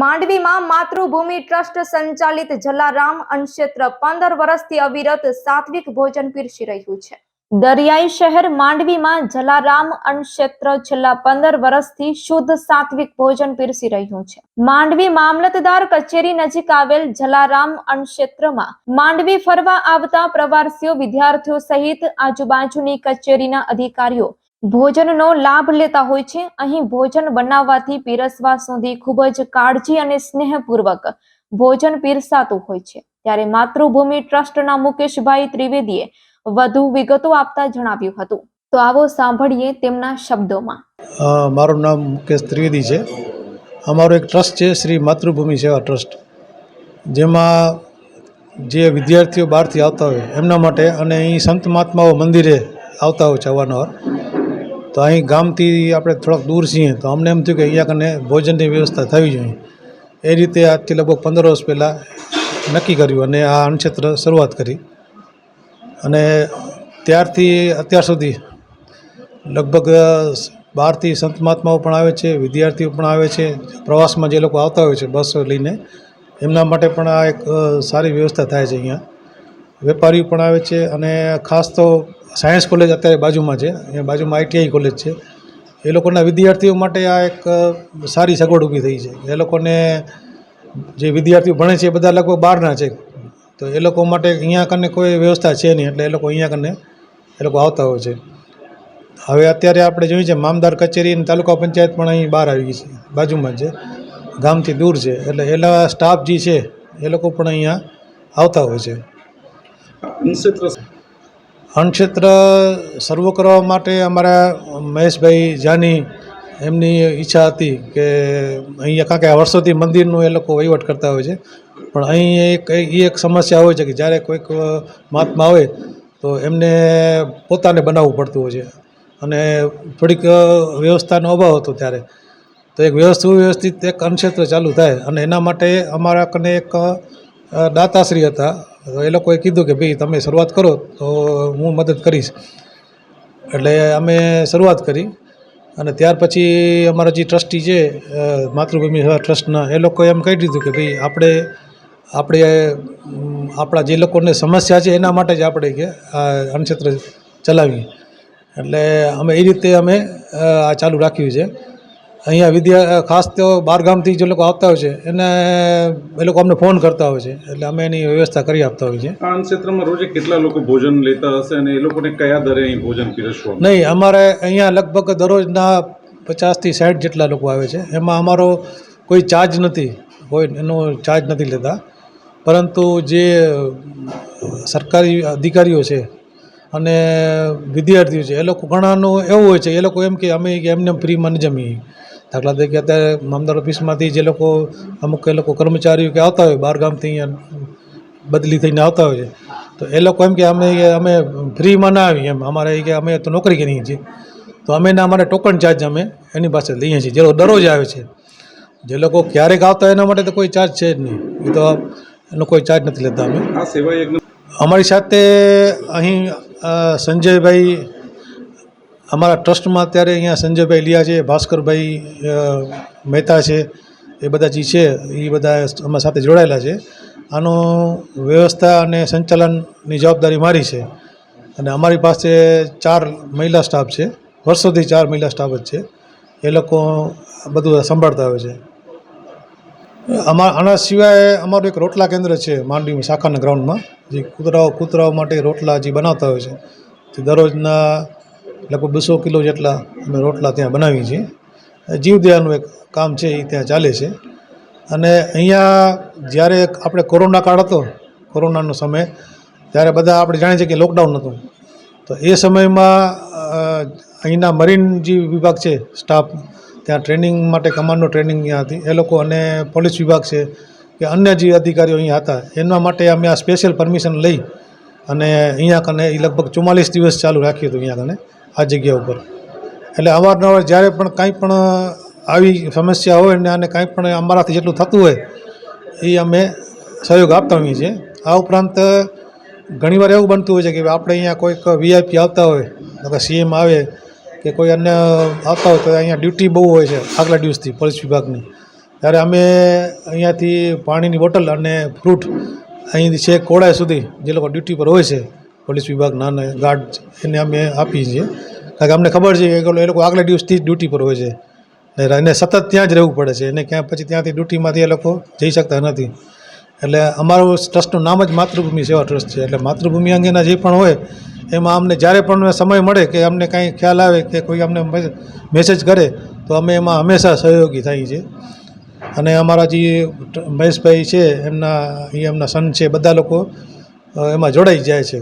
માંડવીમાં માતૃભૂમિ ટ્રસ્ટ સંચાલિત જલારામ અન્નક્ષેત્ર 15 વર્ષથી અવિરત સાત્વિક ભોજન પીરસી રહ્યું છે। દરિયાઈ શહેર માંડવીમાં જલારામ અન્નક્ષેત્ર છેલ્લા 15 વર્ષથી શુદ્ધ સાત્વિક ભોજન પીરસી રહ્યું છે। માંડવી મામલતદાર કચેરી નજીક આવેલ જલારામ અન્નક્ષેત્રમાં માંડવી ફરવા આવતા પ્રવાસીઓ, વિદ્યાર્થીઓ સહિત આજુબાજુની કચેરીના અધિકારીઓ ભોજનનો લાભ લેતા હોય છે। અહીં ભોજન બનાવવાથી પીરસવા સુધી ખૂબ જ કાળજી અને સ્નેહપૂર્વક ભોજન પીરસાતું હોય છે। ત્યારે માતૃભૂમિ ટ્રસ્ટના મુકેશભાઈ ત્રિવેદીએ વધુ વિગતો આપતા જણાવ્યું હતું। તો આવો સાંભળીએ તેમના શબ્દોમાં। મારું નામ મુકેશ ત્રિવેદી છે। અમારો એક ટ્રસ્ટ છે શ્રી માતૃભૂમિ સેવા ટ્રસ્ટ, જેમાં જે વિદ્યાર્થીઓ બહારથી આવતા હોય એમના માટે અને અહીં સંત મહાત્માઓ મંદિરે આવતા હોય છે અવારનવાર, તો અહીં ગામથી આપણે થોડાક દૂર છીએ તો અમને એમ થયું કે અહીંયા કને ભોજનની વ્યવસ્થા થવી જોઈએ। એ રીતે આજથી લગભગ 15 વર્ષ પહેલાં નક્કી કર્યું અને આ અન્નક્ષેત્ર શરૂઆત કરી। અને ત્યારથી અત્યાર સુધી લગભગ બહારથી સંત મહાત્માઓ પણ આવે છે, વિદ્યાર્થીઓ પણ આવે છે, પ્રવાસમાં જે લોકો આવતા હોય છે બસો લઈને એમના માટે પણ આ એક સારી વ્યવસ્થા થાય છે। અહીંયા વેપારીઓ પણ આવે છે અને ખાસ તો સાયન્સ કોલેજ અત્યારે બાજુમાં છે, અહીંયા બાજુમાં ITI કોલેજ છે, એ લોકોના વિદ્યાર્થીઓ માટે આ એક સારી સગવડ ઊભી થઈ છે। એ લોકોને જે વિદ્યાર્થીઓ ભણે છે એ બધા લગભગ બહારના છે, તો એ લોકો માટે અહીંયા કને કોઈ વ્યવસ્થા છે નહીં, એટલે એ લોકો અહીંયા કને એ લોકો આવતા હોય છે। હવે અત્યારે આપણે જોઈએ છે મામદાર કચેરી અને તાલુકા પંચાયત પણ અહીં બહાર આવી ગઈ છે, બાજુમાં જ છે, ગામથી દૂર છે, એટલે એના સ્ટાફ જે છે એ લોકો પણ અહીંયા આવતા હોય છે। અન્નક્ષેત્ર શરૂ કરવા માટે અમારા મહેશભાઈ જાની એમની ઈચ્છા હતી કે અહીંયા, કારણ કે આ વર્ષોથી મંદિરનું એ લોકો વહીવટ કરતા હોય છે, પણ અહીં એક સમસ્યા હોય છે કે જ્યારે કોઈક મહાત્મા આવે તો એમને પોતાને બનાવવું પડતું હોય છે અને થોડીક વ્યવસ્થાનો અભાવ હતો ત્યારે, તો એક સુવ્યવસ્થિત એક અન્નક્ષેત્ર ચાલુ થાય અને એના માટે અમારા કને એક દાતાશ્રી હતા, એ લોકોએ કીધું કે ભાઈ તમે શરૂઆત કરો તો હું મદદ કરીશ, એટલે અમે શરૂઆત કરી। અને ત્યાર પછી અમારા જે ટ્રસ્ટી છે માતૃભૂમિ સેવા ટ્રસ્ટના, એ લોકોએ એમ કહી દીધું કે ભાઈ આપણે આપણા જે લોકોને સમસ્યા છે એના માટે જ આપણે કે આ અન્નક્ષેત્ર ચલાવીએ, એટલે અમે એ રીતે અમે આ ચાલુ રાખ્યું છે। અહીંયા ખાસ તો બહારગામથી જે લોકો આવતા હોય છે એને એ લોકો અમને ફોન કરતા હોય છે, એટલે અમે એની વ્યવસ્થા કરી આપતા હોઈએ છીએ। આ અન્નક્ષેત્રમાં રોજે કેટલા લોકો ભોજન લેતા હશે અને એ લોકોને કયા દરે અહીં ભોજન પીરસવામાં? નહીં, અમારે અહીંયા લગભગ દરરોજના 50 થી 60 જેટલા લોકો આવે છે। એમાં અમારો કોઈ ચાર્જ નથી, કોઈ એનો ચાર્જ નથી લેતા, પરંતુ જે સરકારી અધિકારીઓ છે અને વિદ્યાર્થીઓ છે એ લોકો ઘણાનું એવું હોય છે, એ લોકો એમ કે અમે એમને ફ્રીમાં ન જમીએ। દાખલા તરીકે અત્યારે મામદાર ઓફિસમાંથી જે લોકો અમુક એ લોકો કર્મચારીઓ કે આવતા હોય બહારગામથી અહીંયા બદલી થઈને આવતા હોય છે, તો એ લોકો એમ કે અમે ફ્રીમાં ના આવીએ, એમ અમારે કે અમે તો નોકરી કરીએ છીએ, તો અમે અમારે ટોકન ચાર્જ અમે એની પાસે લઈએ છીએ, જે દરરોજ આવે છે। જે લોકો ક્યારેક આવતા હોય એના માટે તો કોઈ ચાર્જ છે જ નહીં, એ તો એનો કોઈ ચાર્જ નથી લેતા અમે। આ સેવા યજ્ઞ અમારી સાથે અહીં સંજયભાઈ અમારા ટ્રસ્ટમાં અત્યારે અહીંયા સંજયભાઈ લિયા છે, ભાસ્કરભાઈ મહેતા છે, એ બધા જે છે એ બધા અમારા સાથે જોડાયેલા છે। આનો વ્યવસ્થા અને સંચાલનની જવાબદારી મારી છે અને અમારી પાસે 4 મહિલા સ્ટાફ છે, વર્ષોથી 4 મહિલા સ્ટાફ જ છે, એ લોકો બધું સંભાળતા હોય છે। આના સિવાય અમારું એક રોટલા કેન્દ્ર છે માંડવીમાં શાખાના ગ્રાઉન્ડમાં, જે કૂતરાઓ માટે રોટલા જે બનાવતા હોય છે, તે દરરોજના લગભગ 200 કિલો જેટલા અમે રોટલા ત્યાં બનાવીએ છીએ। જીવદયાનું એક કામ છે એ ત્યાં ચાલે છે। અને અહીંયા જ્યારે આપણે કોરોના કાળ હતો, કોરોનાનો સમય, ત્યારે બધા આપણે જાણીએ છીએ કે લોકડાઉન હતું, તો એ સમયમાં અહીંના મરીન જે વિભાગ છે સ્ટાફ, ત્યાં ટ્રેનિંગ માટે કમાન્ડો ટ્રેનિંગ ત્યાં હતી, એ લોકો અને પોલીસ વિભાગ છે કે અન્ય જે અધિકારીઓ અહીંયા હતા, એના માટે અમે આ સ્પેશિયલ પરમિશન લઈ અને અહીંયા કને એ લગભગ 44 દિવસ ચાલુ રાખ્યું હતું અહીંયા કને આ જગ્યા ઉપર। એટલે અવારનવાર જ્યારે પણ કાંઈ પણ આવી સમસ્યા હોય ને અને કાંઈ પણ અમારાથી જેટલું થતું હોય એ અમે સહયોગ આપતા હોઈએ છીએ। આ ઉપરાંત ઘણીવાર એવું બનતું હોય છે કે આપણે અહીંયા કોઈક VIP આવતા હોય, અથવા CM આવે કે કોઈ અન્ય આવતા હોય તો અહીંયા ડ્યુટી બહુ હોય છે આગલા દિવસથી પોલીસ વિભાગની, ત્યારે અમે અહીંયાથી પાણીની બોટલ અને ફ્રૂટ અહીંથી છેક કોડાય સુધી જે લોકો ડ્યુટી પર હોય છે પોલીસ વિભાગના અને ગાર્ડ એને અમે આપીએ છીએ, કારણ કે અમને ખબર છે કે એ લોકો આગલા દિવસથી જ ડ્યુટી પર હોય છે અને સતત ત્યાં જ રહેવું પડે છે અને ક્યાં પછી ત્યાંથી ડ્યુટીમાંથી એ લોકો જઈ શકતા નથી. એટલે અમારું ટ્રસ્ટનું નામ જ માતૃભૂમિ સેવા ટ્રસ્ટ છે. એટલે માતૃભૂમિ અંગેના જે પણ હોય એમાં અમને જ્યારે પણ સમય મળે કે અમને કાંઈ ખ્યાલ આવે કે કોઈ અમને મેસેજ કરે તો અમે એમાં હંમેશા સહયોગી થઈએ છીએ. અને અમારા જે મહેશભાઈ છે એમના સન છે, બધા લોકો એમાં જોડાઈ જાય છે.